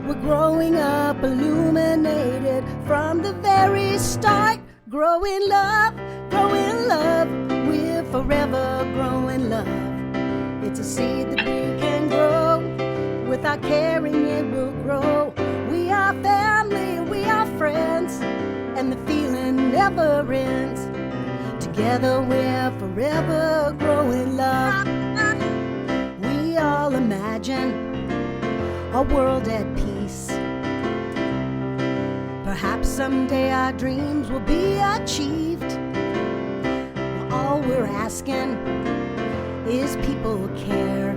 We're growing up, illuminated from the very start. Growing love, we're forever growing love. It's a seed that we can grow. Without caring, it will grow. We are family, we are friends, and the feeling never ends. Together we're forever growing love. We all imagine a world at peace. Perhaps someday our dreams will be achieved. Well, all we're asking is people care.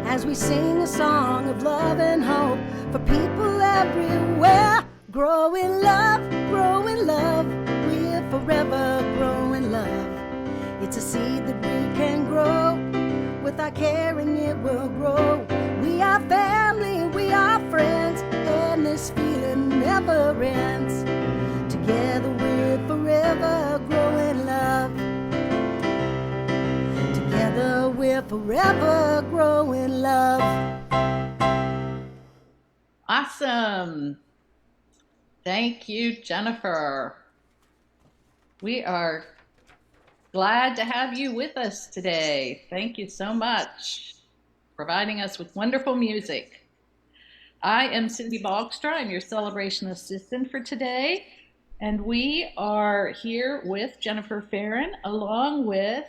As we sing a song of love and hope for people everywhere. Growing love, we're forever growing love. It's a seed that we can grow. Without caring, it will grow. We are family, we are friends, and this feeling never ends. Together we're forever growing love. Together we're forever growing love. Awesome. Thank you, Jennifer. We are glad to have you with us today. Thank you so much for providing us with wonderful music. I am Cindy Balkstra. I'm your celebration assistant for today. And we are here with Jennifer Farron along with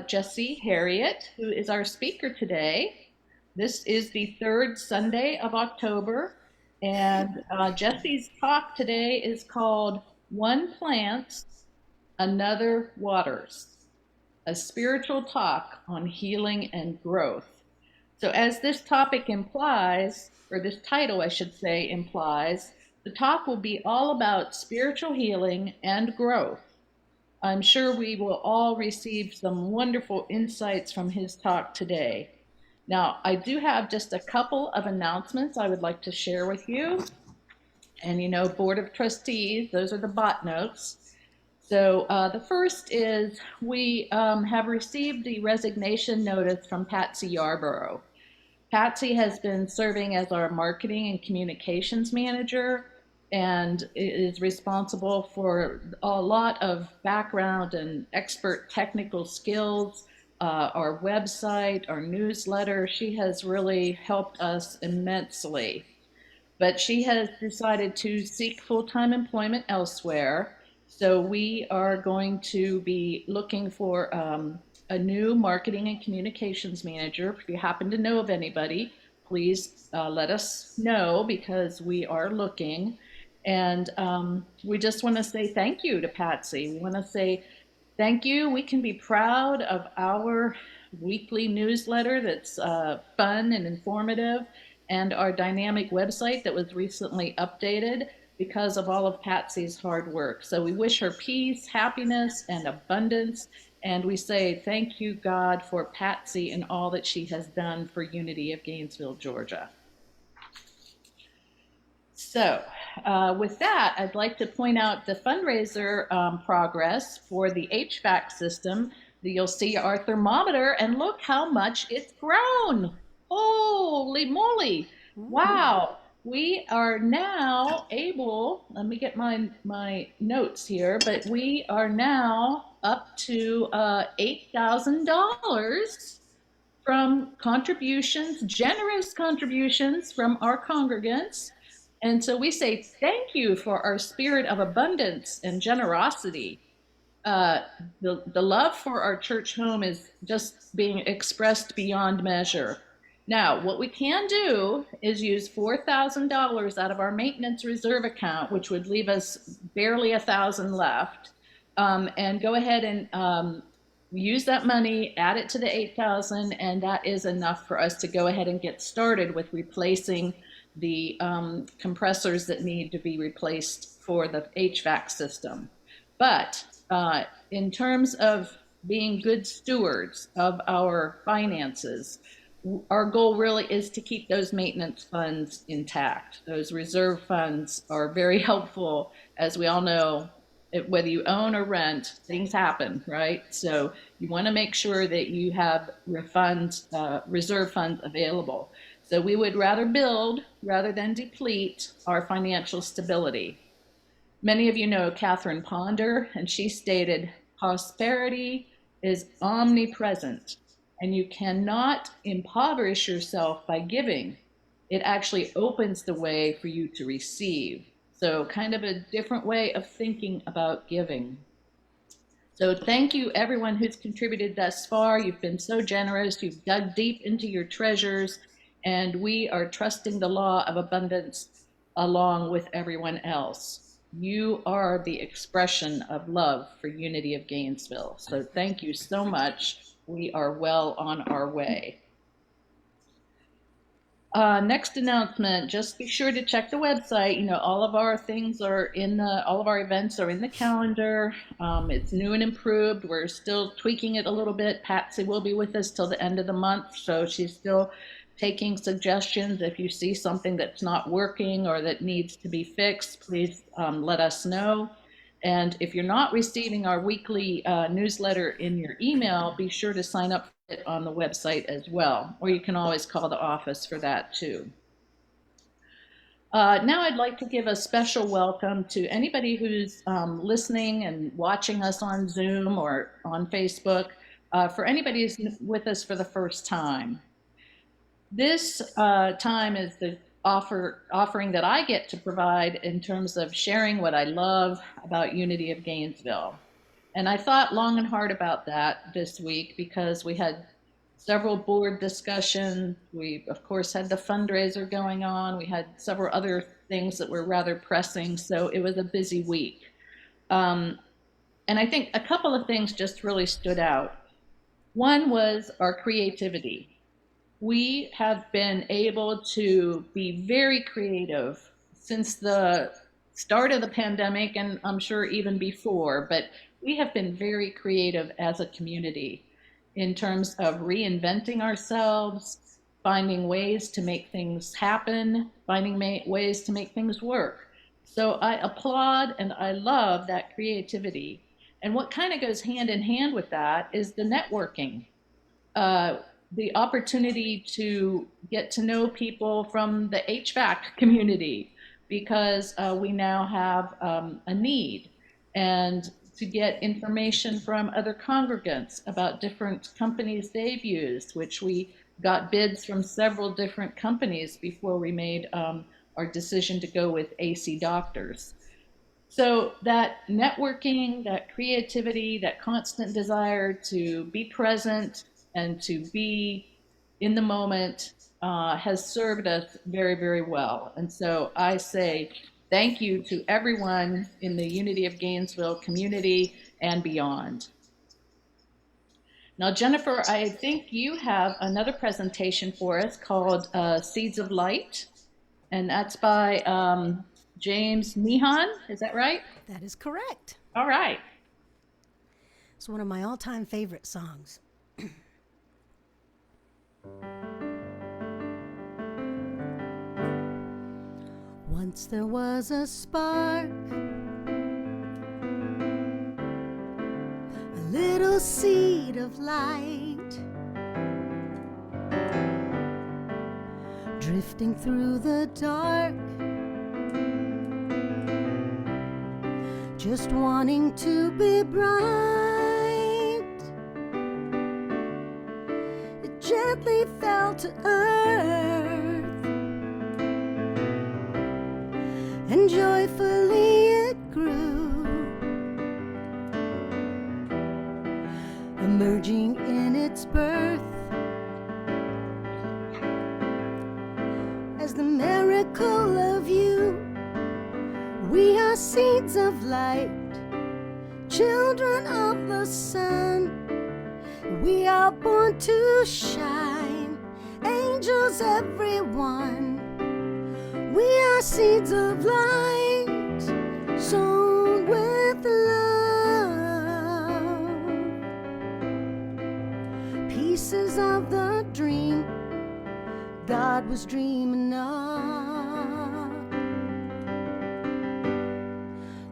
Jesse Herriott, who is our speaker today. This is the third Sunday of October. And Jesse's talk today is called One Plants, Another Waters, a spiritual talk on healing and growth. So as this topic implies, or this title I should say implies, the talk will be all about spiritual healing and growth. I'm sure we will all receive some wonderful insights from his talk today. Now, I do have just a couple of announcements I would like to share with you. And you know, Board of Trustees, those are the bot notes. So the first is we have received the resignation notice from Patsy Yarborough. Patsy has been serving as our marketing and communications manager and is responsible for a lot of background and expert technical skills. Our website, our newsletter, she has really helped us immensely. But she has decided to seek full-time employment elsewhere. So we are going to be looking for a new marketing and communications manager. If you happen to know of anybody, please let us know because we are looking. And we just want to say thank you to Patsy. We want to say thank you. We can be proud of our weekly newsletter that's fun and informative, and our dynamic website that was recently updated because of all of Patsy's hard work. So we wish her peace, happiness, and abundance, and we say thank you, God, for Patsy and all that she has done for Unity of Gainesville, Georgia. So with that, I'd like to point out the fundraiser progress for the HVAC system. You'll see our thermometer, and look how much it's grown. Holy moly. Wow. We are now able, let me get my notes here, but we are now up to $8,000 from contributions, generous contributions from our congregants. And so we say thank you for our spirit of abundance and generosity. The love for our church home is just being expressed beyond measure. Now, what we can do is use $4,000 out of our maintenance reserve account, which would leave us barely $1,000 left, and go ahead and use that money, add it to the $8,000, and that is enough for us to go ahead and get started with replacing the compressors that need to be replaced for the HVAC system. But in terms of being good stewards of our finances, our goal really is to keep those maintenance funds intact. Those reserve funds are very helpful. As we all know, whether you own or rent, things happen, right? So you want to make sure that you have reserve funds available. So we would rather build rather than deplete our financial stability. Many of you know Catherine Ponder, and she stated, prosperity is omnipresent, and you cannot impoverish yourself by giving. It actually opens the way for you to receive. So, kind of a different way of thinking about giving. So, thank you, everyone who's contributed thus far. You've been so generous. You've dug deep into your treasures, and we are trusting the law of abundance along with everyone else. You are the expression of love for Unity of Gainesville. So, thank you so much. We are well on our way. Next announcement, just be sure to check the website. You know, all of our things are all of our events are in the calendar. It's new and improved. We're still tweaking it a little bit. Patsy will be with us till the end of the month, so she's still taking suggestions. If you see something that's not working or that needs to be fixed, please let us know. And if you're not receiving our weekly newsletter in your email, be sure to sign up for it on the website as well, or you can always call the office for that too. Now I'd like to give a special welcome to anybody who's listening and watching us on Zoom or on Facebook. For anybody who's with us for the first time, this time is the offering that I get to provide in terms of sharing what I love about Unity of Gainesville. And I thought long and hard about that this week because we had several board discussions. We, of course, had the fundraiser going on. We had several other things that were rather pressing, so it was a busy week. And I think a couple of things just really stood out. One was our creativity. We have been able to be very creative since the start of the pandemic, and I'm sure even before, but we have been very creative as a community in terms of reinventing ourselves, finding ways to make things happen, finding ways to make things work. So I applaud and I love that creativity. And what kind of goes hand in hand with that is the networking. The opportunity to get to know people from the HVAC community because we now have a need, and to get information from other congregants about different companies they've used, which we got bids from several different companies before we made our decision to go with AC Doctors. So that networking, that creativity, that constant desire to be present and to be in the moment has served us very, very well. And so I say thank you to everyone in the Unity of Gainesville community and beyond. Now, Jennifer, I think you have another presentation for us called Seeds of Light, and that's by James Meehan. Is that right? That is correct. All right. It's one of my all-time favorite songs. Once there was a spark, a little seed of light, drifting through the dark, just wanting to be bright. It gently fell to earth, and joyfully it grew, emerging in its birth as the miracle of you. We are seeds of light, children of the sun. We are born to shine, angels everyone. We are seeds of light, sown with love, pieces of the dream God was dreaming of.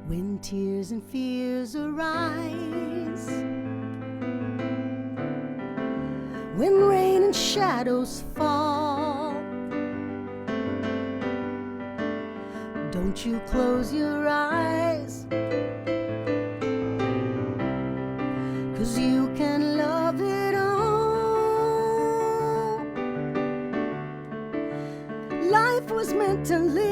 When when tears and fears arise, when rain and shadows fall, don't you close your eyes, 'cause you can love it all. Life was meant to live,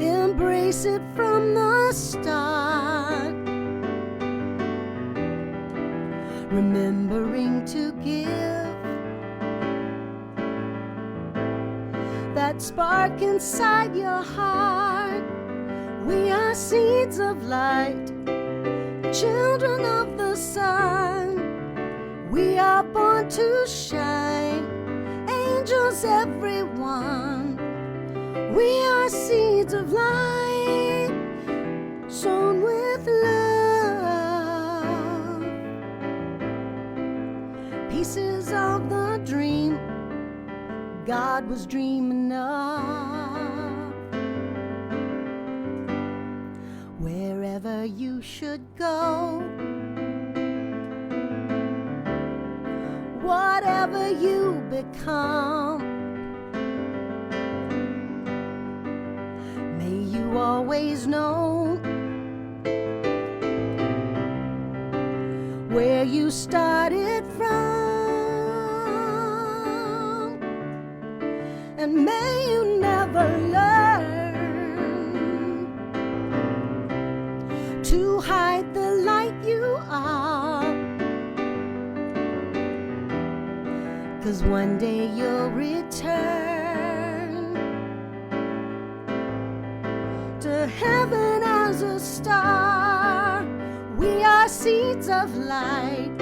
embrace it from the start, remembering to give that spark inside your heart. We are seeds of light, children of the sun. We are born to shine, angels everyone. We are seeds of light, sown with love, pieces of the dream God was dreaming of. Wherever you should go, whatever you become, may you always know where you started from, and may you never learn to hide the light you are, 'cause one day you'll return to heaven as a star. We are seeds of light,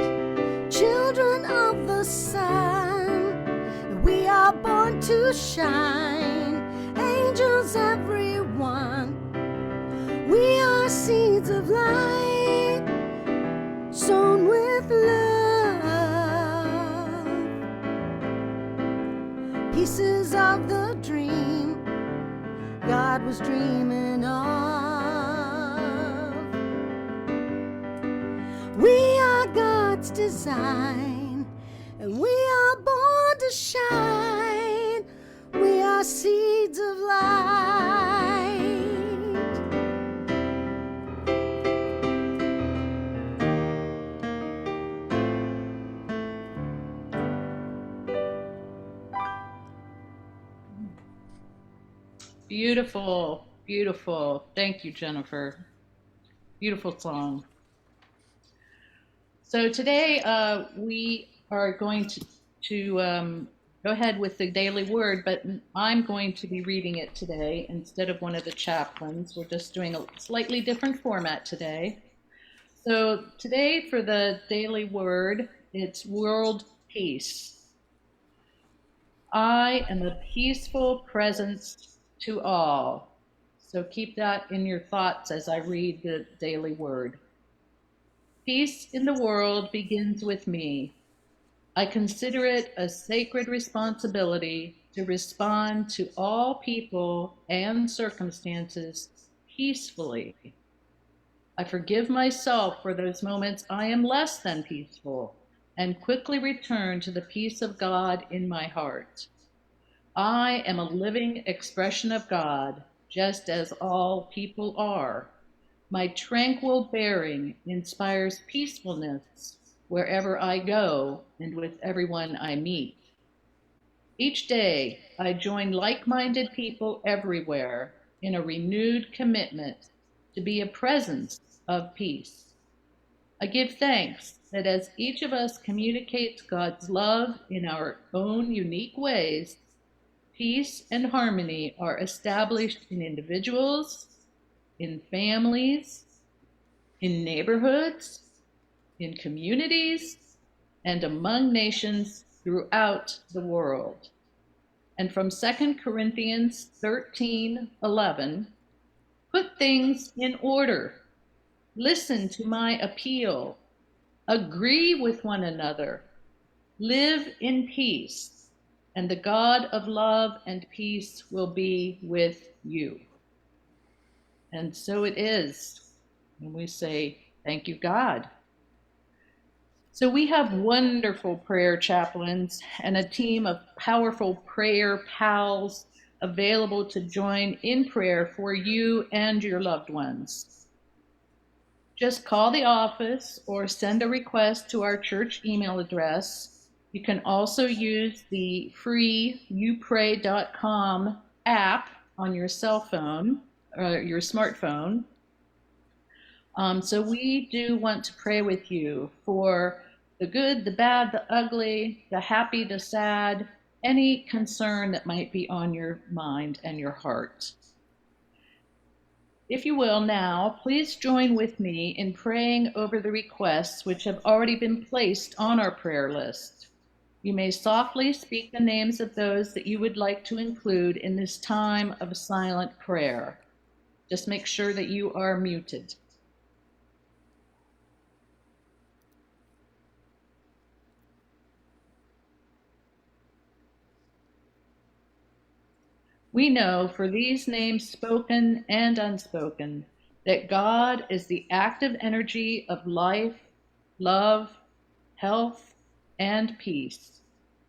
children of the sun. We are born to shine, angels everyone. We are seeds of light, sown with love, pieces of the dream God was dreaming of. We are God's design, and we are born to shine. We are seeds of light. Beautiful, beautiful. Thank you, Jennifer. Beautiful song. So today we are going to go ahead with the daily word, but I'm going to be reading it today instead of one of the chaplains. We're just doing a slightly different format today. So today for the daily word, it's world peace. I am a peaceful presence to all. So keep that in your thoughts as I read the daily word. Peace in the world begins with me. I consider it a sacred responsibility to respond to all people and circumstances peacefully. I forgive myself for those moments I am less than peaceful and quickly return to the peace of God in my heart. I am a living expression of God, just as all people are. My tranquil bearing inspires peacefulness wherever I go and with everyone I meet. Each day, I join like-minded people everywhere in a renewed commitment to be a presence of peace. I give thanks that as each of us communicates God's love in our own unique ways, peace and harmony are established in individuals, in families, in neighborhoods, in communities, and among nations throughout the world. And from 2 Corinthians 13:11, put things in order, listen to my appeal, agree with one another, live in peace. and the God of love and peace will be with you. And so it is. And we say, thank you, God. So we have wonderful prayer chaplains and a team of powerful prayer pals available to join in prayer for you and your loved ones. Just call the office or send a request to our church email address. You can also use the free youpray.com app on your cell phone or your smartphone. So we do want to pray with you for the good, the bad, the ugly, the happy, the sad, any concern that might be on your mind and your heart. If you will now, please join with me in praying over the requests which have already been placed on our prayer list. You may softly speak the names of those that you would like to include in this time of silent prayer. Just make sure that you are muted. We know for these names spoken and unspoken that God is the active energy of life, love, health, and peace.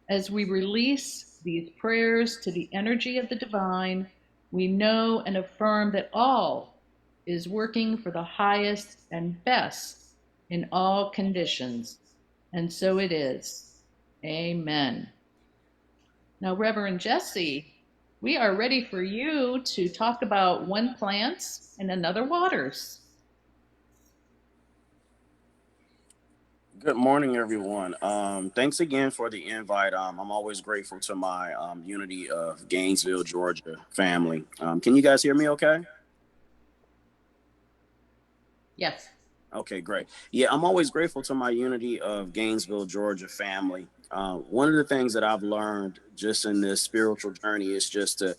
As we release these prayers to the energy of the divine, we know and affirm that all is working for the highest and best in all conditions. And so it is. Amen. Now, Reverend Jesse, we are ready for you to talk about one plants and another waters. Good morning, everyone. Thanks again for the invite. I'm always grateful to my Unity of Gainesville, Georgia family. Can you guys hear me okay? Yes. Okay, great. Yeah, I'm always grateful to my Unity of Gainesville, Georgia family. One of the things that I've learned just in this spiritual journey is just to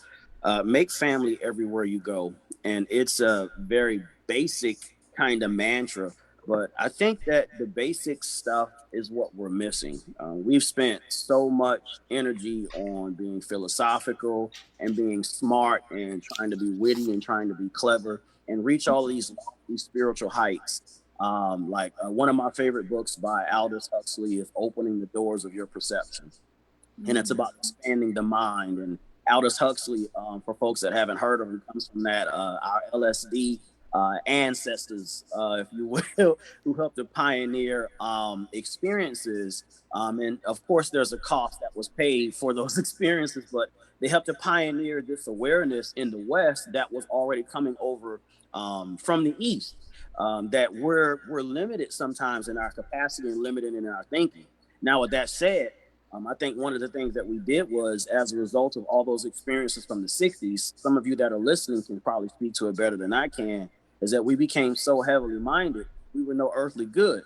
make family everywhere you go. And it's a very basic kind of mantra, but I think that the basic stuff is what we're missing. We've spent so much energy on being philosophical and being smart and trying to be witty and trying to be clever and reach all these lofty spiritual heights. One of my favorite books by Aldous Huxley is Opening the Doors of Your Perception. And it's about expanding the mind. And Aldous Huxley, for folks that haven't heard of him, comes from that our LSD ancestors, if you will, who helped to pioneer experiences. And of course, there's a cost that was paid for those experiences, but they helped to pioneer this awareness in the West that was already coming over from the East. That we're limited sometimes in our capacity and limited in our thinking. Now, with that said, I think one of the things that we did was, as a result of all those experiences from the 60s, some of you that are listening can probably speak to it better than I can, is that we became so heavily minded, we were no earthly good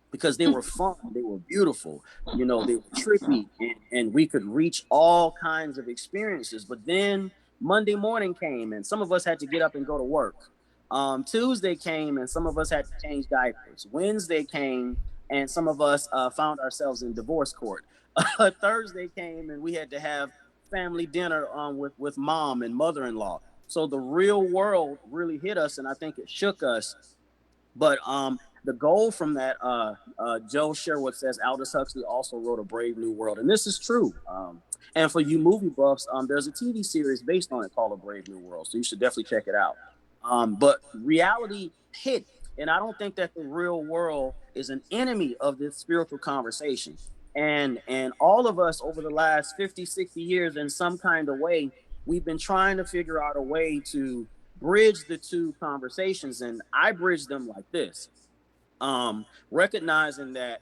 because they were fun, they were beautiful, they were trippy, and we could reach all kinds of experiences. But then Monday morning came, and some of us had to get up and go to work. Tuesday came, and some of us had to change diapers. Wednesday came, and some of us found ourselves in divorce court. Thursday came, and we had to have family dinner with mom and mother-in-law. So the real world really hit us, and I think it shook us. But the goal from that, Joe Sherwood says Aldous Huxley also wrote A Brave New World, and this is true. And for you movie buffs, there's a TV series based on it called A Brave New World, so you should definitely check it out. But reality hit, and I don't think that the real world is an enemy of this spiritual conversation. And all of us over the last 50, 60 years, in some kind of way, we've been trying to figure out a way to bridge the two conversations, and I bridge them like this. Recognizing that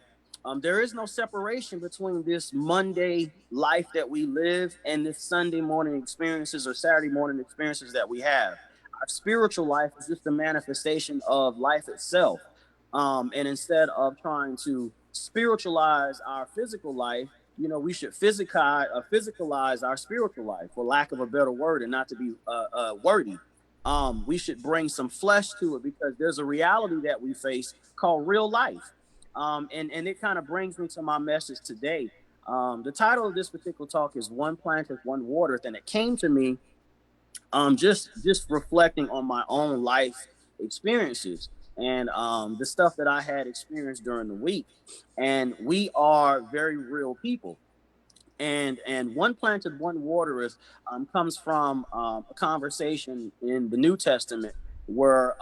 there is no separation between this Monday life that we live and this Sunday morning experiences or Saturday morning experiences that we have. Our spiritual life is just a manifestation of life itself. And instead of trying to spiritualize our physical life, we should physicalize our spiritual life, for lack of a better word, and not to be wordy. We should bring some flesh to it because there's a reality that we face called real life. And it kind of brings me to my message today. The title of this particular talk is One Planteth, One Watereth, and it came to me just reflecting on my own life experiences and the stuff that I had experienced during the week. And we are very real people. And one planted, one watereth comes from a conversation in the New Testament where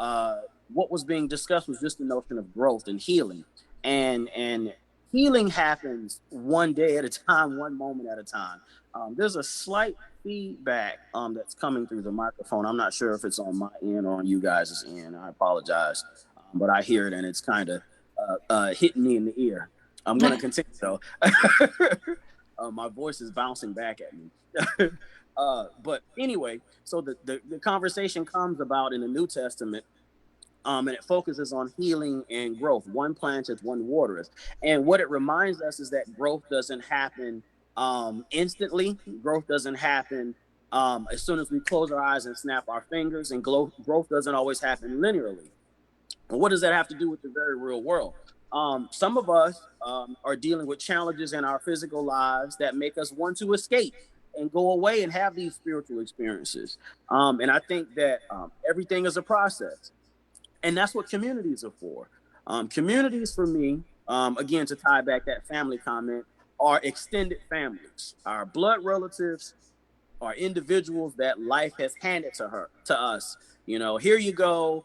what was being discussed was just the notion of growth and healing, and healing happens one day at a time, one moment at a time. There's a slight feedback that's coming through the microphone. I'm not sure if it's on my end or on you guys' end. I apologize, but I hear it and it's kind of hitting me in the ear. I'm going to continue though. My voice is bouncing back at me. But anyway, so the conversation comes about in the New Testament, and it focuses on healing and growth. One planteth, one watereth. And what it reminds us is that growth doesn't happen instantly. Growth doesn't happen as soon as we close our eyes and snap our fingers. And growth doesn't always happen linearly. And what does that have to do with the very real world? Some of us are dealing with challenges in our physical lives that make us want to escape and go away and have these spiritual experiences. And I think that everything is a process. And that's what communities are for. Communities for me, again, to tie back that family comment, are extended families. Our blood relatives are individuals that life has handed to us. You know, here you go.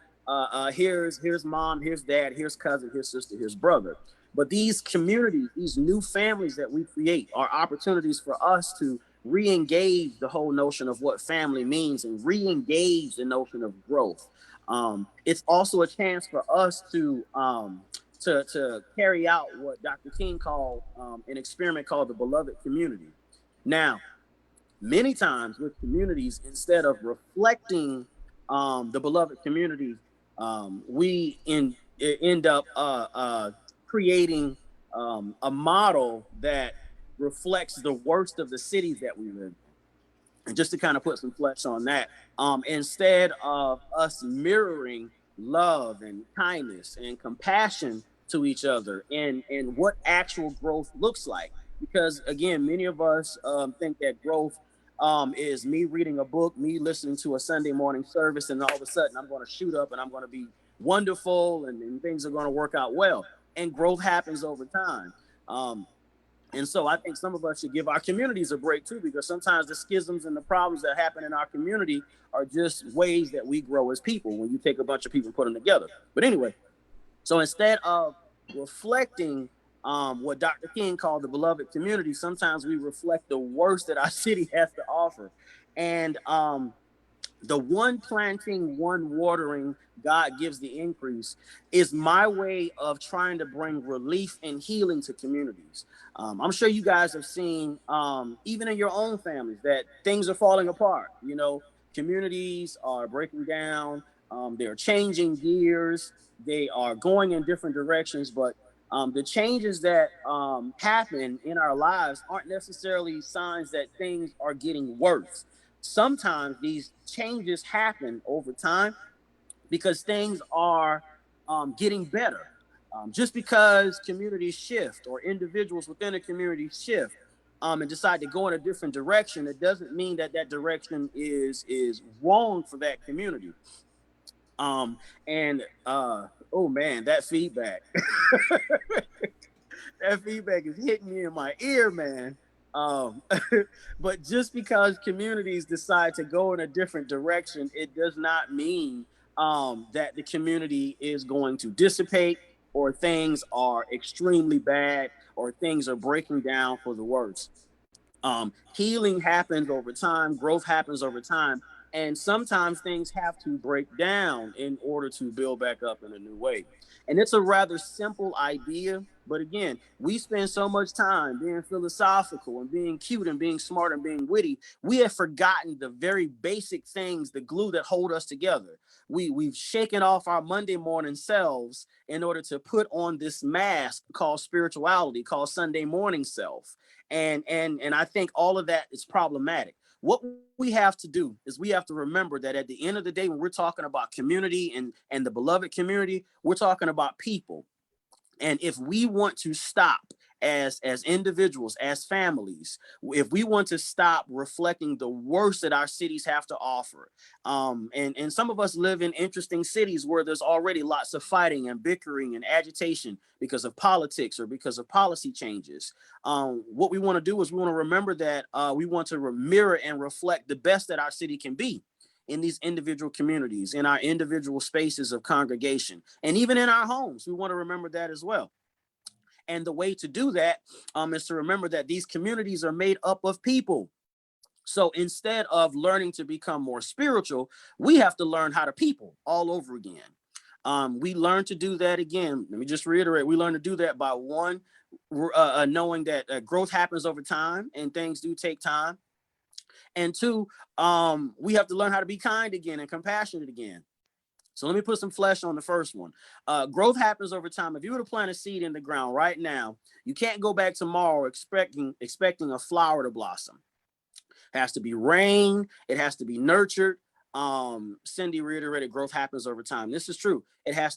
Here's mom, here's dad, here's cousin, here's sister, here's brother. But these communities, these new families that we create, are opportunities for us to re-engage the whole notion of what family means and re-engage the notion of growth. It's also a chance for us to carry out what Dr. King called an experiment called the beloved community. Now, many times with communities, instead of reflecting the beloved community, we end up creating a model that reflects the worst of the cities that we live in. And just to kind of put some flesh on that, instead of us mirroring love and kindness and compassion to each other and what actual growth looks like. Because again, many of us think that growth is me reading a book, me listening to a Sunday morning service, and all of a sudden I'm going to shoot up and I'm going to be wonderful and things are going to work out well. And growth happens over time. And so I think some of us should give our communities a break too, because sometimes the schisms and the problems that happen in our community are just ways that we grow as people when you take a bunch of people and put them together. But anyway, so instead of reflecting what Dr. King called the beloved community, sometimes we reflect the worst that our city has to offer. And the one planting, one watering, God gives the increase is my way of trying to bring relief and healing to communities. I'm sure you guys have seen, even in your own families, that things are falling apart. You know, communities are breaking down, they're changing gears, they are going in different directions, but the changes that happen in our lives aren't necessarily signs that things are getting worse. Sometimes these changes happen over time because things are getting better. Just because communities shift or individuals within a community shift and decide to go in a different direction, it doesn't mean that that direction is wrong for that community. And oh man, that feedback. That feedback is hitting me in my ear, man. Um, but just because communities decide to go in a different direction, it does not mean that the community is going to dissipate or things are extremely bad or things are breaking down for the worse. Healing happens over time, growth happens over time, and sometimes things have to break down in order to build back up in a new way. And it's a rather simple idea, but again, we spend so much time being philosophical and being cute and being smart and being witty, we have forgotten the very basic things, the glue that hold us together. We've shaken off our Monday morning selves in order to put on this mask called spirituality, called Sunday morning self. And I think all of that is problematic. What we have to do is we have to remember that at the end of the day, when we're talking about community and the beloved community, we're talking about people. And if we want to stop as individuals, as families, if we want to stop reflecting the worst that our cities have to offer, and some of us live in interesting cities where there's already lots of fighting and bickering and agitation because of politics or because of policy changes. What we want to do is we want to remember that we want to mirror and reflect the best that our city can be in these individual communities, in our individual spaces of congregation, and even in our homes. We want to remember that as well. And the way to do that is to remember that these communities are made up of people. So instead of learning to become more spiritual, we have to learn how to people all over again. We learn to do that again. Let me just reiterate. We learn to do that by one, knowing that growth happens over time and things do take time. And two, we have to learn how to be kind again and compassionate again. So let me put some flesh on the first one. Growth happens over time. If you were to plant a seed in the ground right now, you can't go back tomorrow expecting a flower to blossom. It has to be rain. It has to be nurtured. Cindy reiterated, growth happens over time. This is true.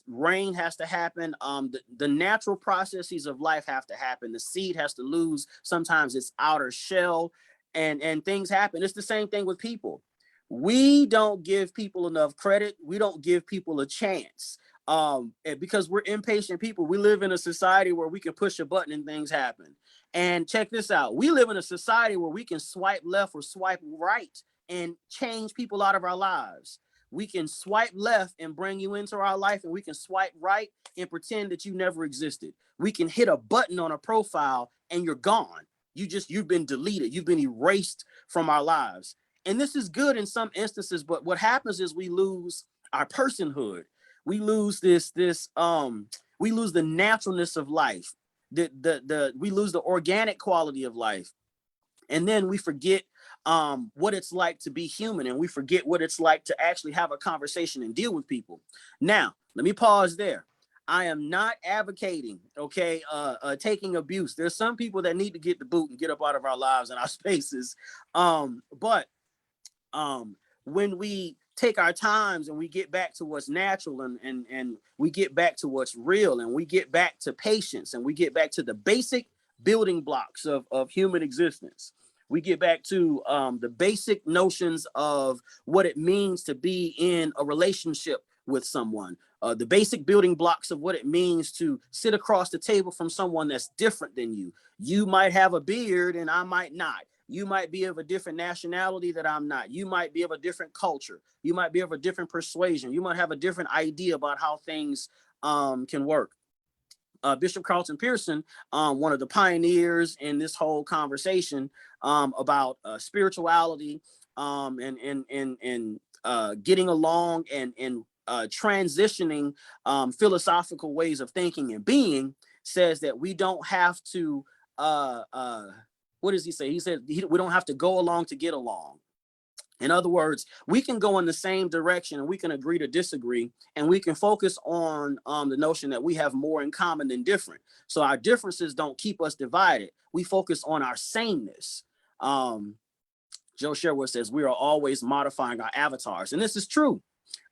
Rain has to happen. The natural processes of life have to happen. The seed has to lose sometimes its outer shell, and things happen. It's the same thing with people. We don't give people enough credit. We don't give people a chance. Because we're impatient people. We live in a society where we can push a button and things happen. And check this out. We live in a society where we can swipe left or swipe right and change people out of our lives. We can swipe left and bring you into our life, and we can swipe right and pretend that you never existed. We can hit a button on a profile and you're gone. You've been deleted. You've been erased from our lives. And this is good in some instances, but what happens is we lose our personhood. We lose we lose the naturalness of life. We lose the organic quality of life. And then we forget what it's like to be human, and we forget what it's like to actually have a conversation and deal with people. Now, let me pause there. I am not advocating, taking abuse. There's some people that need to get the boot and get up out of our lives and our spaces. But when we take our times and we get back to what's natural, and we get back to what's real, and we get back to patience, and we get back to the basic building blocks of human existence. We get back to the basic notions of what it means to be in a relationship with someone, the basic building blocks of what it means to sit across the table from someone that's different than you. You might have a beard and I might not. You might be of a different nationality that I'm not. You might be of a different culture. You might be of a different persuasion. You might have a different idea about how things can work. Bishop Carlton Pearson, one of the pioneers in this whole conversation about spirituality and getting along and transitioning philosophical ways of thinking and being, says that we don't have to what does he say? He said we don't have to go along to get along. In other words, we can go in the same direction and we can agree to disagree, and we can focus on the notion that we have more in common than different. So our differences don't keep us divided. We focus on our sameness. Joe Sherwood says we are always modifying our avatars. And this is true.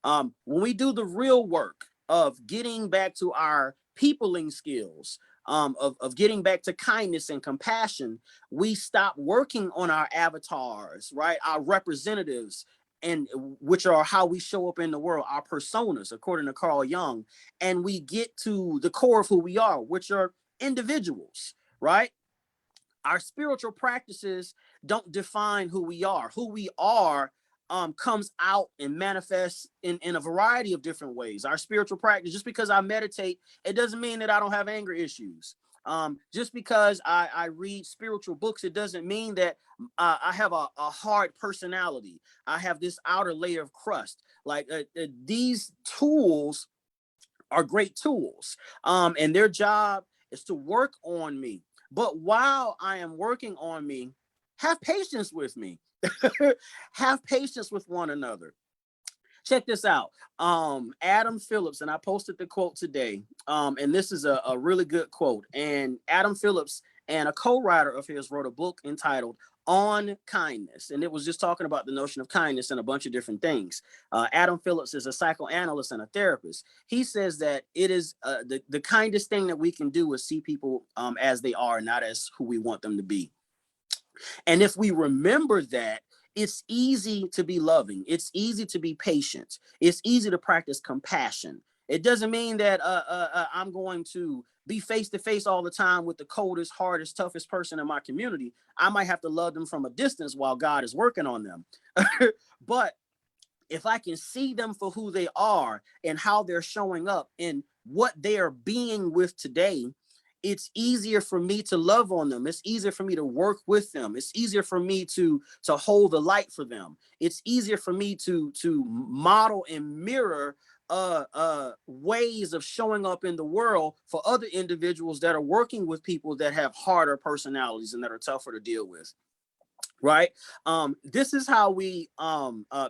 When we do the real work of getting back to our peopling skills, of getting back to kindness and compassion, we stop working on our avatars, right? Our representatives, and which are how we show up in the world, our personas, according to Carl Jung. And we get to the core of who we are, which are individuals, right? Our spiritual practices don't define who we are. Who we are comes out and manifests in a variety of different ways. Our spiritual practice, just because I meditate, it doesn't mean that I don't have anger issues. Just because I read spiritual books, it doesn't mean that I have a hard personality. I have this outer layer of crust. Like these tools are great tools, and their job is to work on me. But while I am working on me, have patience with me. Have patience with one another. Check this out. Adam Phillips, and I posted the quote today. And this is a really good quote. And Adam Phillips And a co-writer of his wrote a book entitled On Kindness, and it was just talking about the notion of kindness and a bunch of different things. Adam Phillips is a psychoanalyst and a therapist. He says that it is the kindest thing that we can do is see people as they are, not as who we want them to be. And if we remember that, it's easy to be loving. It's easy to be patient. It's easy to practice compassion. It doesn't mean that I'm going to be face to face all the time with the coldest, hardest, toughest person in my community. I might have to love them from a distance while God is working on them. But if I can see them for who they are and how they're showing up and what they are being with today, it's easier for me to love on them. It's easier for me to work with them. It's easier for me to hold the light for them. It's easier for me to model and mirror ways of showing up in the world for other individuals that are working with people that have harder personalities and that are tougher to deal with. Right. This is how we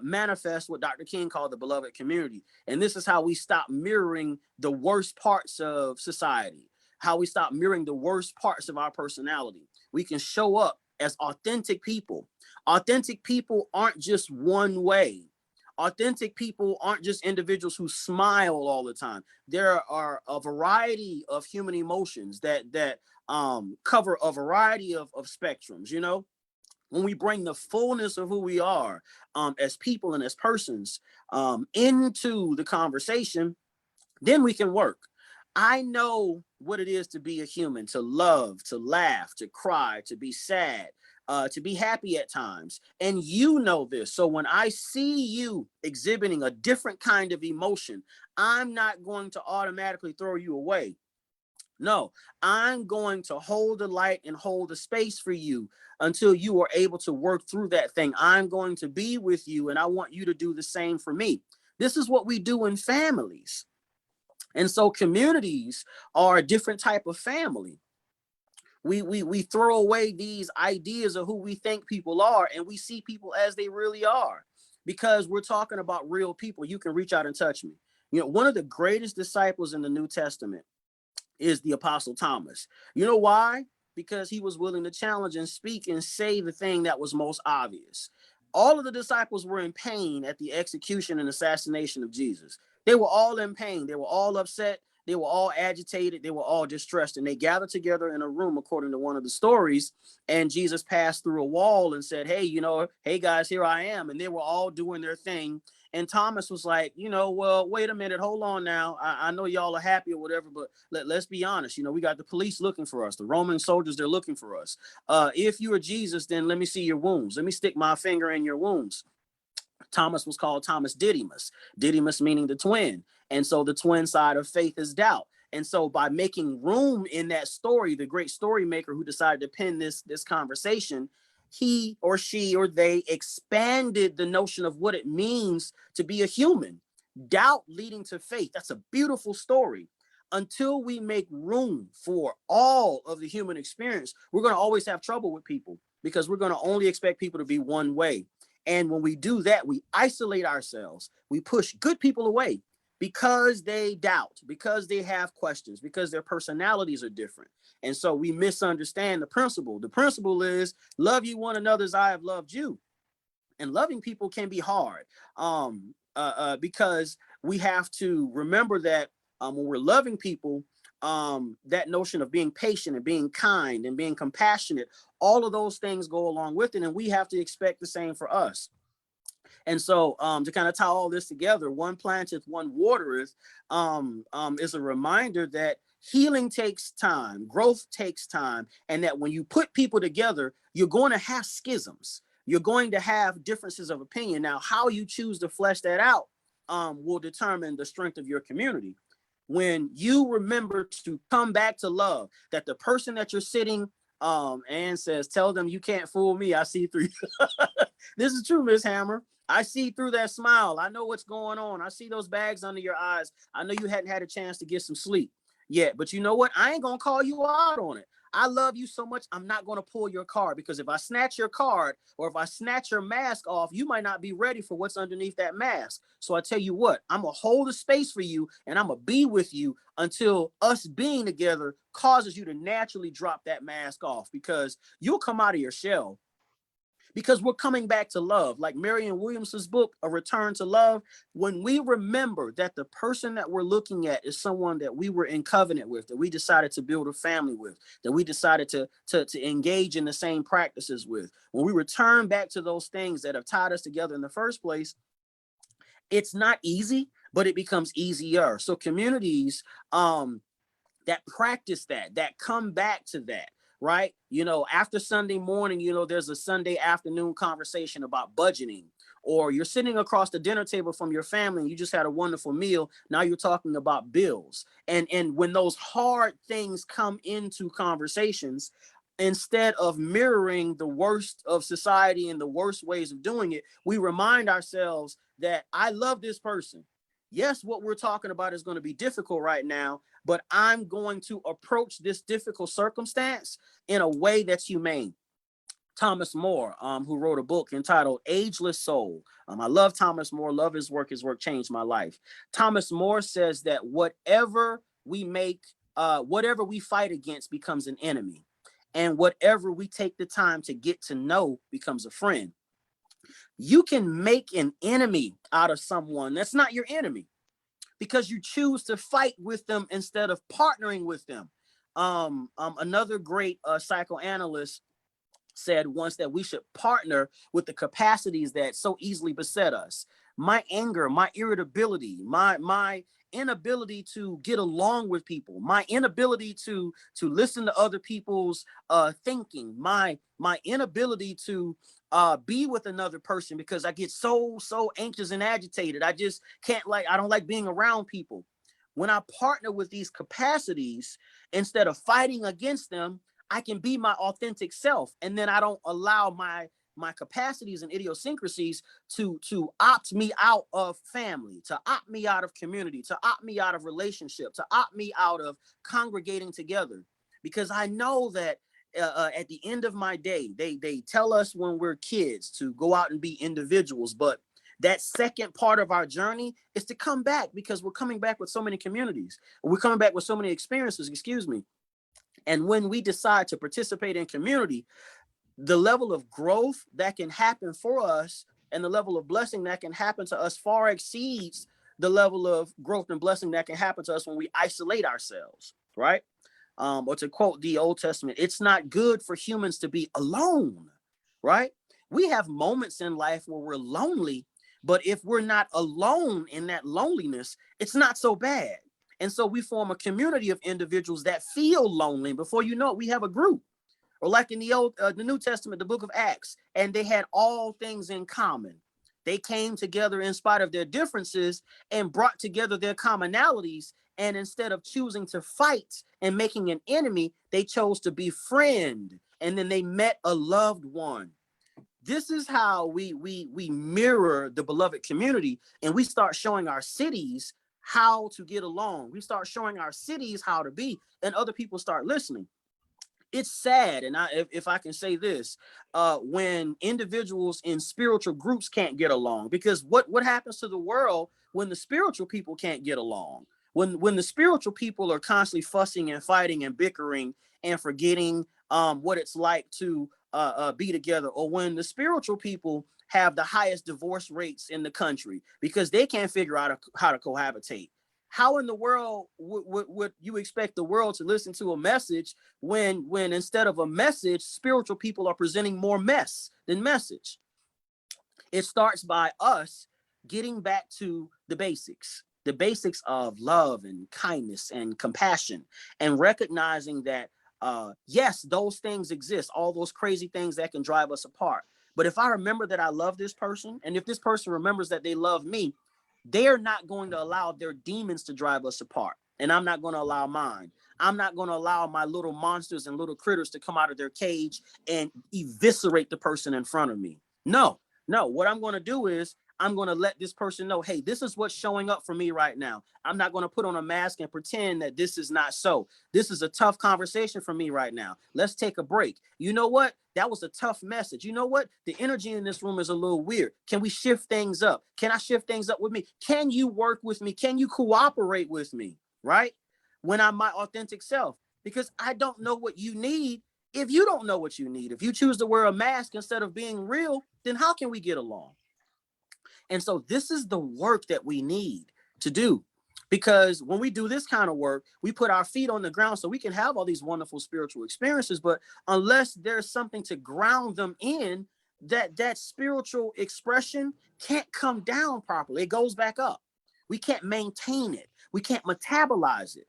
manifest what Dr. King called the beloved community. And this is how we stop mirroring the worst parts of society, how we stop mirroring the worst parts of our personality. We can show up as authentic people. Authentic people aren't just one way. Authentic people aren't just individuals who smile all the time. There are a variety of human emotions that cover a variety of spectrums, you know. When we bring the fullness of who we are as people and as persons into the conversation, then we can work. I know what it is to be a human, to love, to laugh, to cry, to be sad, to be happy at times. And you know this. So when I see you exhibiting a different kind of emotion, I'm not going to automatically throw you away. No, I'm going to hold the light and hold the space for you until you are able to work through that thing. I'm going to be with you, and I want you to do the same for me. This is what we do in families. And so communities are a different type of family. We throw away these ideas of who we think people are, and we see people as they really are, because we're talking about real people. You can reach out and touch me. You know, one of the greatest disciples in the New Testament is the Apostle Thomas. You know why? Because he was willing to challenge and speak and say the thing that was most obvious. All of the disciples were in pain at the execution and assassination of Jesus. They were all in pain. They were all upset. They were all agitated. They were all distressed. And they gathered together in a room, according to one of the stories. And Jesus passed through a wall and said, hey, you know, hey, guys, here I am. And they were all doing their thing. And Thomas was like, you know, well, wait a minute, hold on now. I know y'all are happy or whatever, but let's be honest. You know, we got the police looking for us. The Roman soldiers, they're looking for us. If you are Jesus, then let me see your wounds. Let me stick my finger in your wounds. Thomas was called Thomas Didymus, Didymus meaning the twin. And so the twin side of faith is doubt. And so by making room in that story, the great story maker who decided to pen this conversation, he or she or they expanded the notion of what it means to be a human. Doubt leading to faith. That's a beautiful story. Until we make room for all of the human experience, we're going to always have trouble with people, because we're going to only expect people to be one way. And when we do that, we isolate ourselves. We push good people away because they doubt, because they have questions, because their personalities are different. And so we misunderstand the principle. The principle is love you one another as I have loved you. And loving people can be hard because we have to remember that when we're loving people, that notion of being patient and being kind and being compassionate, all of those things go along with it. And we have to expect the same for us. And so to kind of tie all this together, one planteth, one watereth, is a reminder that healing takes time, growth takes time, and that when you put people together, you're going to have schisms. You're going to have differences of opinion. Now, how you choose to flesh that out will determine the strength of your community. When you remember to come back to love, that the person that you're sitting and says, tell them you can't fool me. I see through you. This is true, Miss Hammer. I see through that smile. I know what's going on. I see those bags under your eyes. I know you hadn't had a chance to get some sleep yet, but you know what? I ain't going to call you out on it. I love you so much, I'm not going to pull your card, because if I snatch your card or if I snatch your mask off, you might not be ready for what's underneath that mask. So I tell you what, I'm going to hold a space for you, and I'm going to be with you until us being together causes you to naturally drop that mask off, because you'll come out of your shell. Because we're coming back to love. Like Marianne Williamson's book, A Return to Love, when we remember that the person that we're looking at is someone that we were in covenant with, that we decided to build a family with, that we decided to engage in the same practices with, when we return back to those things that have tied us together in the first place, it's not easy, but it becomes easier. So communities that practice that come back to that, right? After Sunday morning, there's a Sunday afternoon conversation about budgeting, or you're sitting across the dinner table from your family and you just had a wonderful meal. Now you're talking about bills. And when those hard things come into conversations, instead of mirroring the worst of society and the worst ways of doing it, we remind ourselves that I love this person. Yes, what we're talking about is going to be difficult right now, but I'm going to approach this difficult circumstance in a way that's humane. Thomas More, who wrote a book entitled Ageless Soul. I love Thomas More, love his work. His work changed my life. Thomas More says that whatever we fight against becomes an enemy. And whatever we take the time to get to know becomes a friend. You can make an enemy out of someone that's not your enemy, because you choose to fight with them instead of partnering with them. Another great psychoanalyst said once that we should partner with the capacities that so easily beset us. My anger, my irritability, my inability to get along with people, my inability to listen to other people's thinking, my inability to be with another person because I get so anxious and agitated. I just I don't like being around people. When I partner with these capacities, instead of fighting against them, I can be my authentic self. And then I don't allow my capacities and idiosyncrasies to opt me out of family, to opt me out of community, to opt me out of relationship, to opt me out of congregating together. Because I know that at the end of my day, they tell us when we're kids to go out and be individuals, but that second part of our journey is to come back, because we're coming back with so many communities. We're coming back with so many experiences, excuse me. And when we decide to participate in community, the level of growth that can happen for us and the level of blessing that can happen to us far exceeds the level of growth and blessing that can happen to us when we isolate ourselves, right? Or to quote the Old Testament, it's not good for humans to be alone, right? We have moments in life where we're lonely, but if we're not alone in that loneliness, it's not so bad. And so we form a community of individuals that feel lonely. Before you know it, we have a group. Or like in the New Testament, the book of Acts, and they had all things in common. They came together in spite of their differences and brought together their commonalities. And instead of choosing to fight and making an enemy, they chose to befriend. And then they met a loved one. This is how we mirror the beloved community, and we start showing our cities how to get along. We start showing our cities how to be, and other people start listening. It's sad, and if I can say this, when individuals in spiritual groups can't get along, because what happens to the world when the spiritual people can't get along? When the spiritual people are constantly fussing and fighting and bickering and forgetting what it's like to be together, or when the spiritual people have the highest divorce rates in the country because they can't figure out how to cohabitate. How in the world would you expect the world to listen to a message when instead of a message, spiritual people are presenting more mess than message? It starts by us getting back to the basics of love and kindness and compassion, and recognizing that, yes, those things exist, all those crazy things that can drive us apart. But if I remember that I love this person, and if this person remembers that they love me, they're not going to allow their demons to drive us apart. And I'm not going to allow mine. I'm not going to allow my little monsters and little critters to come out of their cage and eviscerate the person in front of me. No, No, what I'm going to do is I'm going to let this person know, hey, this is what's showing up for me right now. I'm not going to put on a mask and pretend that this is not so. This is a tough conversation for me right now. Let's take a break. You know what? That was a tough message. You know what? The energy in this room is a little weird. Can we shift things up? Can I shift things up with me? Can you work with me? Can you cooperate with me? Right? When I'm my authentic self, because I don't know what you need. If you don't know what you need, if you choose to wear a mask instead of being real, then how can we get along? And so this is the work that we need to do. Because when we do this kind of work, we put our feet on the ground so we can have all these wonderful spiritual experiences. But unless there's something to ground them in, that spiritual expression can't come down properly. It goes back up. We can't maintain it. We can't metabolize it.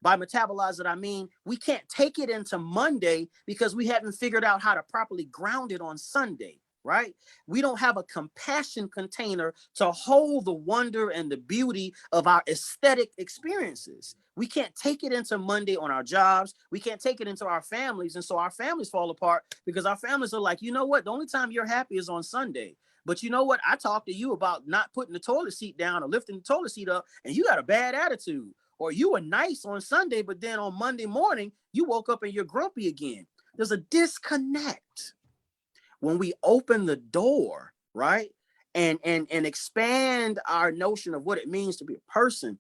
By metabolize it, I mean we can't take it into Monday because we haven't figured out how to properly ground it on Sunday, right? We don't have a compassion container to hold the wonder and the beauty of our aesthetic experiences. We can't take it into Monday on our jobs. We can't take it into our families. And so our families fall apart because our families are like, you know what? The only time you're happy is on Sunday. But you know what? I talked to you about not putting the toilet seat down or lifting the toilet seat up, and you got a bad attitude. Or you were nice on Sunday, but then on Monday morning, you woke up and you're grumpy again. There's a disconnect. When we open the door, right, and expand our notion of what it means to be a person,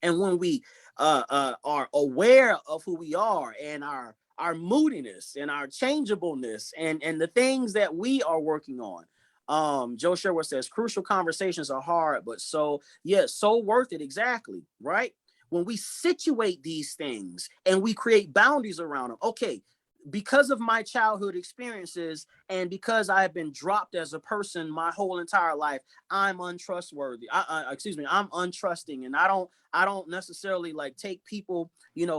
and when we are aware of who we are and our moodiness and our changeableness and the things that we are working on. Joe Sherwood says crucial conversations are hard, but so worth it. Exactly, right? When we situate these things and we create boundaries around them. Okay, because of my childhood experiences and because I've been dropped as a person my whole entire life, I'm untrustworthy. I'm untrusting, and I don't necessarily like take people,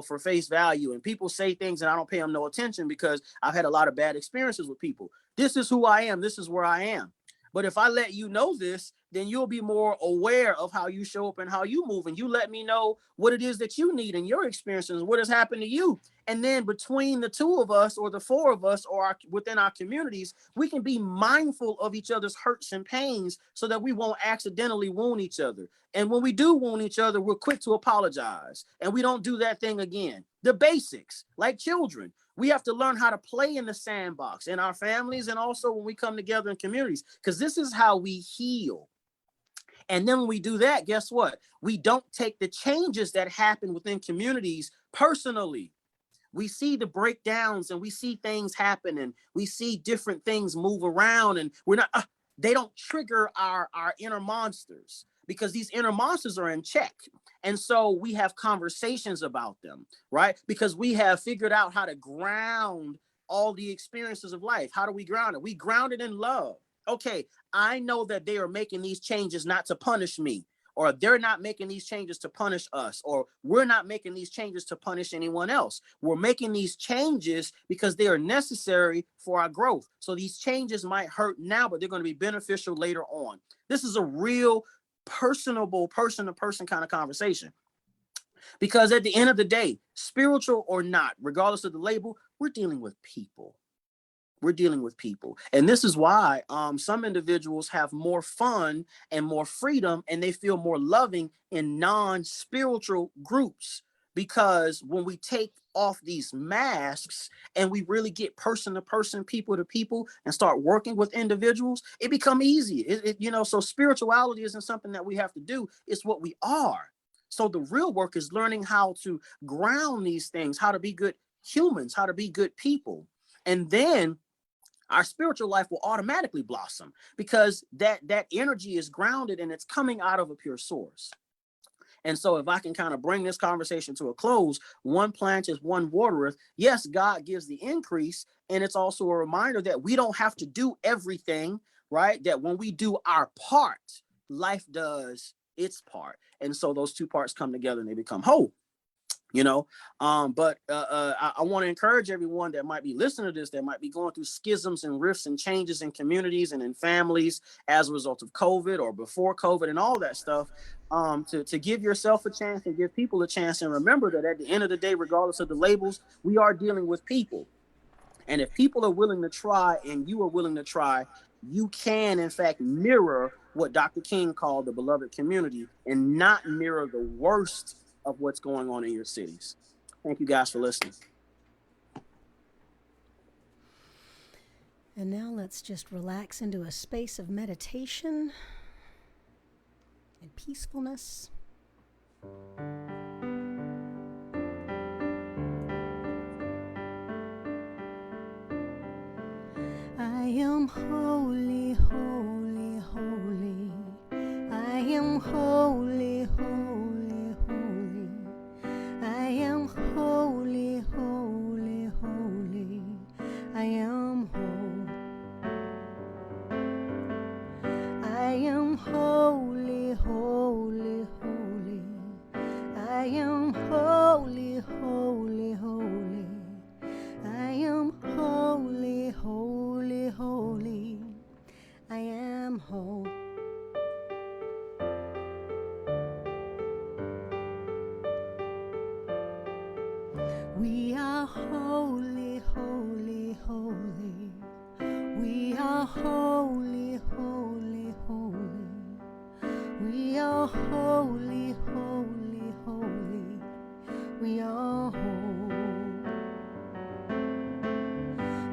for face value. And people say things and I don't pay them no attention because I've had a lot of bad experiences with people. This is who I am. This is where I am. But if I let you know this, then you'll be more aware of how you show up and how you move. And you let me know what it is that you need in your experiences, what has happened to you. And then between the two of us or the four of us or within our communities, we can be mindful of each other's hurts and pains so that we won't accidentally wound each other. And when we do wound each other, we're quick to apologize. And we don't do that thing again. The basics, like children. We have to learn how to play in the sandbox in our families and also when we come together in communities, because this is how we heal. And then when we do that, guess what? We don't take the changes that happen within communities personally. We see the breakdowns and we see things happen and we see different things move around, and they don't trigger our inner monsters because these inner monsters are in check. And so we have conversations about them, right? Because we have figured out how to ground all the experiences of life. How do we ground it? We ground it in love. Okay, I know that they are making these changes not to punish me, or they're not making these changes to punish us, or we're not making these changes to punish anyone else. We're making these changes because they are necessary for our growth. So these changes might hurt now, but they're going to be beneficial later on. This is a real personable person-to-person kind of conversation. Because at the end of the day, spiritual or not, regardless of the label, we're dealing with people. We're dealing with people. And this is why some individuals have more fun and more freedom, and they feel more loving in non-spiritual groups. Because when we take off these masks and we really get person to person, people to people, and start working with individuals, it becomes easy. So spirituality isn't something that we have to do. It's what we are. So the real work is learning how to ground these things, how to be good humans, how to be good people. And then our spiritual life will automatically blossom because that energy is grounded and it's coming out of a pure source. And so if I can kind of bring this conversation to a close, one planteth, one watereth. Yes, God gives the increase. And it's also a reminder that we don't have to do everything, right? That when we do our part, life does its part. And so those two parts come together and they become whole. But I want to encourage everyone that might be listening to this, that might be going through schisms and rifts and changes in communities and in families as a result of COVID or before COVID and all that stuff, to give yourself a chance and give people a chance. And remember that at the end of the day, regardless of the labels, we are dealing with people. And if people are willing to try and you are willing to try, you can, in fact, mirror what Dr. King called the beloved community and not mirror the worst of what's going on in your cities. Thank you guys for listening. And now let's just relax into a space of meditation and peacefulness. I am holy, holy, holy. I am holy, holy, holy. I am holy, holy, holy. I am whole. I am holy, holy, holy. I am holy, holy, holy. I am holy, holy, holy. I am whole. We are holy, holy, holy. We are holy, holy, holy. We are holy, holy, holy. We are whole.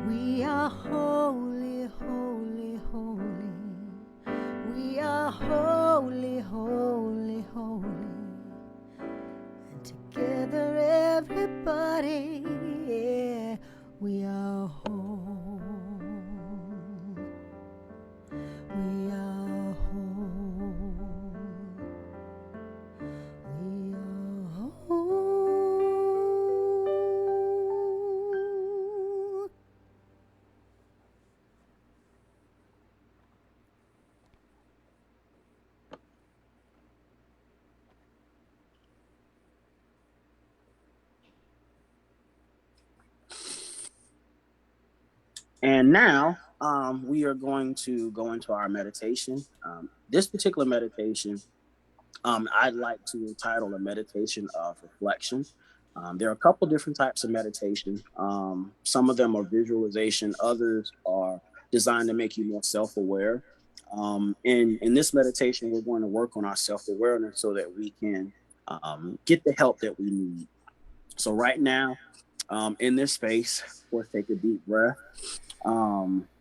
We are holy, holy, holy. We are holy, holy, holy. And together everybody, yeah, we are whole. We are whole. We are whole. And now we are going to go into our meditation. This particular meditation, I'd like to entitle a meditation of reflection. There are a couple different types of meditation. Some of them are visualization, others are designed to make you more self-aware. In this meditation, we're going to work on our self-awareness so that we can get the help that we need. So right now, in this space, of course, take a deep breath.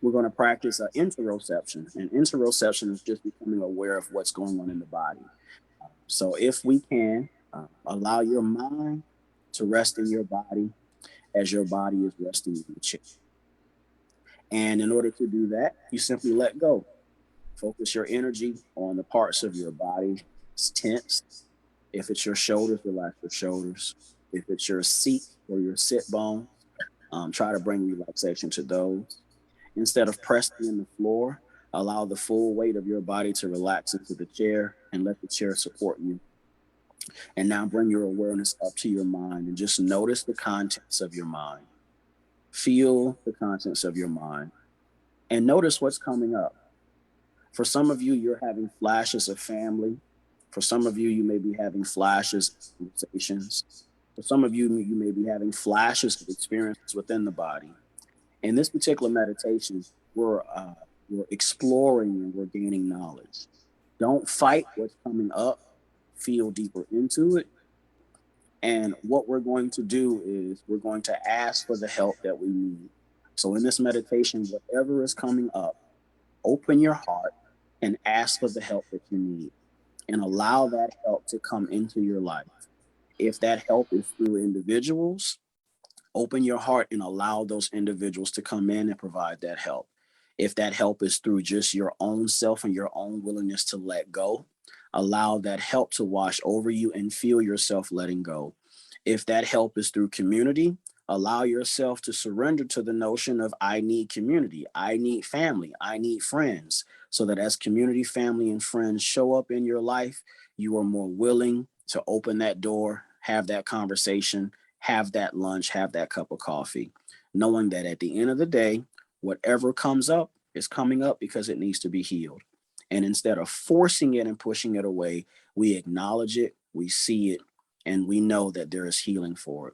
We're going to practice interoception. And interoception is just becoming aware of what's going on in the body. So if we can, allow your mind to rest in your body as your body is resting in the chair. And in order to do that, you simply let go. Focus your energy on the parts of your body that's tense. If it's your shoulders, relax your shoulders. If it's your seat or your sit bone, try to bring relaxation to those. Instead of pressing in the floor, allow the full weight of your body to relax into the chair and let the chair support you. And now bring your awareness up to your mind and just notice the contents of your mind. Feel the contents of your mind and notice what's coming up. For some of you, you're having flashes of family. For some of you, you may be having flashes of conversations. For some of you, you may be having flashes of experiences within the body. In this particular meditation, we're exploring and we're gaining knowledge. Don't fight what's coming up. Feel deeper into it. And what we're going to do is we're going to ask for the help that we need. So in this meditation, whatever is coming up, open your heart and ask for the help that you need and allow that help to come into your life. If that help is through individuals, open your heart and allow those individuals to come in and provide that help. If that help is through just your own self and your own willingness to let go, allow that help to wash over you and feel yourself letting go. If that help is through community, allow yourself to surrender to the notion of I need community, I need family, I need friends, so that as community, family, and friends show up in your life, you are more willing to open that door, have that conversation, have that lunch, have that cup of coffee, knowing that at the end of the day, whatever comes up is coming up because it needs to be healed. And instead of forcing it and pushing it away, we acknowledge it, we see it, and we know that there is healing for it.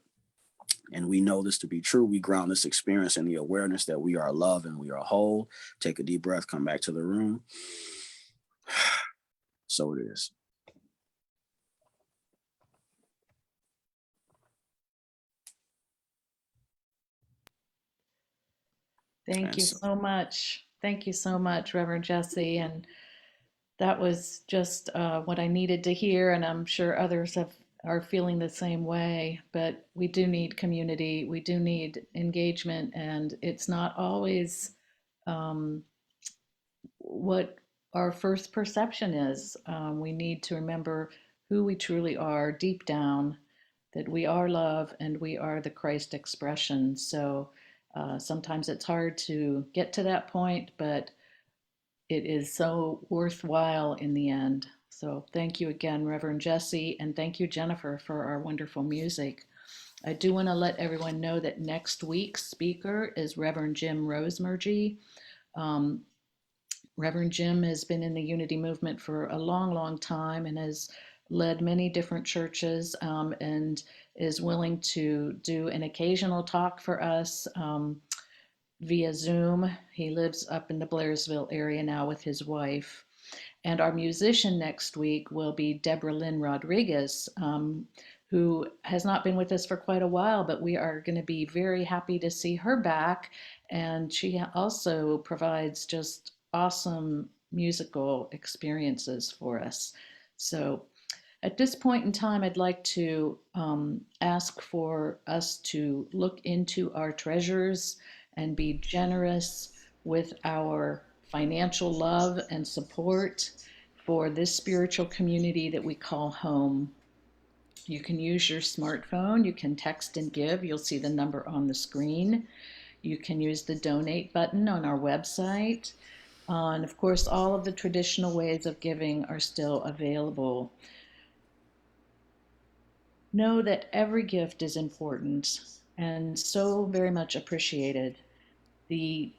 and we know this to be true, we ground this experience in the awareness that we are love and we are whole. Take a deep breath, come back to the room. So it is. Thank you so much. Thank you so much, Reverend Jesse. And that was just what I needed to hear. And I'm sure others are feeling the same way. But we do need community. We do need engagement. And it's not always what our first perception is. We need to remember who we truly are deep down, that we are love and we are the Christ expression. So sometimes it's hard to get to that point, but it is so worthwhile in the end. So thank you again, Reverend Jesse, and thank you, Jennifer, for our wonderful music. I do want to let everyone know that next week's speaker is Reverend Jim Rosemergy. Reverend Jim has been in the Unity movement for a long, long time and has led many different churches and is willing to do an occasional talk for us via Zoom. He lives up in the Blairsville area now with his wife. And our musician next week will be Deborah Lynn Rodriguez, who has not been with us for quite a while, but we are going to be very happy to see her back. And she also provides just awesome musical experiences for us. So at this point in time, I'd like to ask for us to look into our treasures and be generous with our financial love and support for this spiritual community that we call home. You can use your smartphone, you can text and give, you'll see the number on the screen. You can use the donate button on our website. And of course, all of the traditional ways of giving are still available. Know that every gift is important and so very much appreciated. The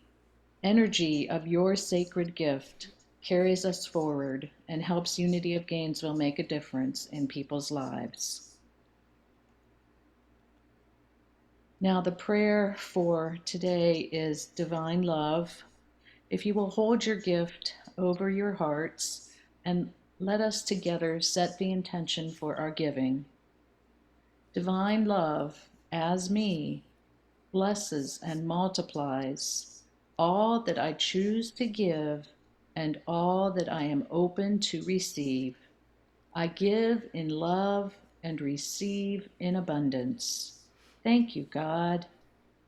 energy of your sacred gift carries us forward and helps Unity of Gainesville make a difference in people's lives. Now, the prayer for today is divine love. If you will hold your gift over your hearts and let us together set the intention for our giving. Divine love, as me, blesses and multiplies all that I choose to give and all that I am open to receive. I give in love and receive in abundance. Thank you, God.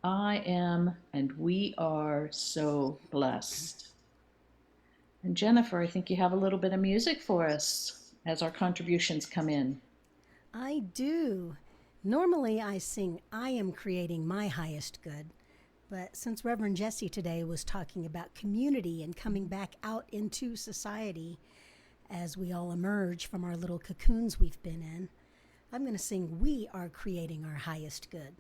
I am and we are so blessed. And Jennifer, I think you have a little bit of music for us as our contributions come in. I do. Normally I sing, I am creating my highest good. But since Reverend Jesse today was talking about community and coming back out into society as we all emerge from our little cocoons we've been in, I'm going to sing, We Are Creating Our Highest Good.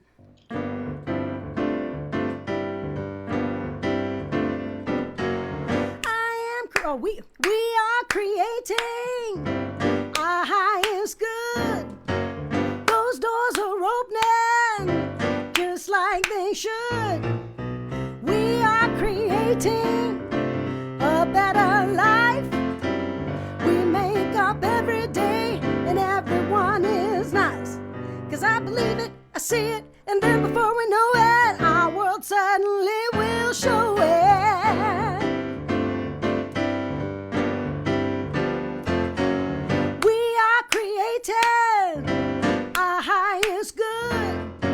We are creating our highest good. Those doors are opening just like they should. We are creating a better life. We make up every day and everyone is nice. 'Cause I believe it, I see it, and then before we know it, our world suddenly will show it. Our highest good.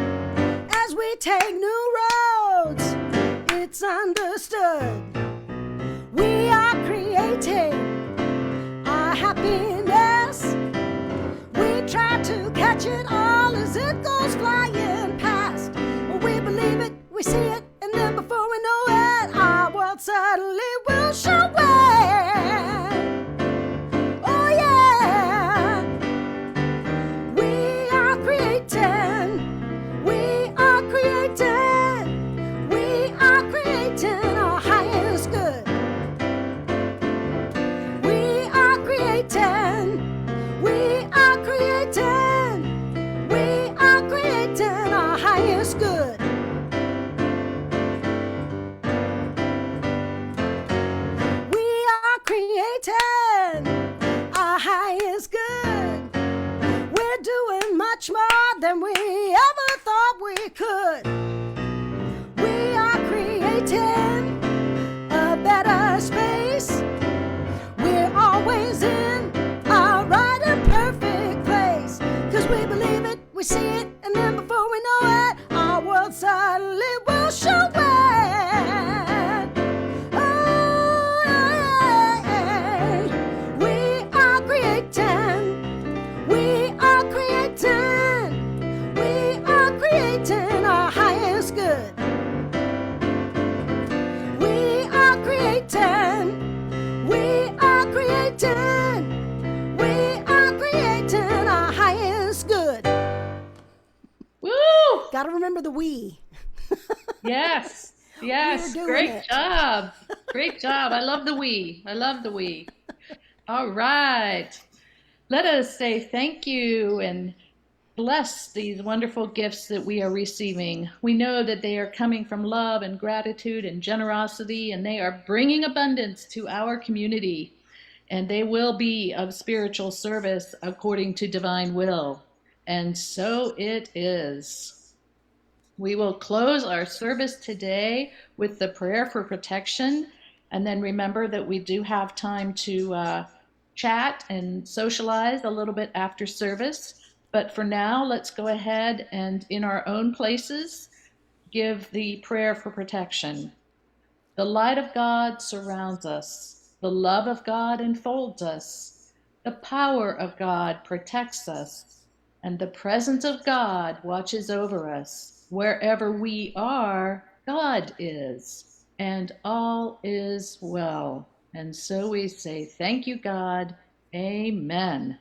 As we take new roads, it's understood. We are creating our happiness. We try to catch it all as it goes flying past. We believe it, we see it, and then before we know it, our world suddenly will show it. Highest could. We are creating a better space. We're always in our right and perfect place. 'Cause we believe it, we see it, and then before we know it, our world suddenly will show it. Oh, yeah. We are creating. We are creating. We are creating our highest good. We are creating. We are creating. We are creating our highest good. Woo! Gotta remember the we. Yes. Yes. We're doing Great it. job. Great job. I love the we. I love the we. All right. Let us say thank you and bless these wonderful gifts that we are receiving. We know that they are coming from love and gratitude and generosity, and they are bringing abundance to our community. And they will be of spiritual service according to divine will. And so it is. We will close our service today with the prayer for protection. And then remember that we do have time to chat and socialize a little bit after service. But for now, let's go ahead and in our own places, give the prayer for protection. The light of God surrounds us. The love of God enfolds us. The power of God protects us. And the presence of God watches over us. Wherever we are, God is. And all is well. And so we say, thank you, God. Amen.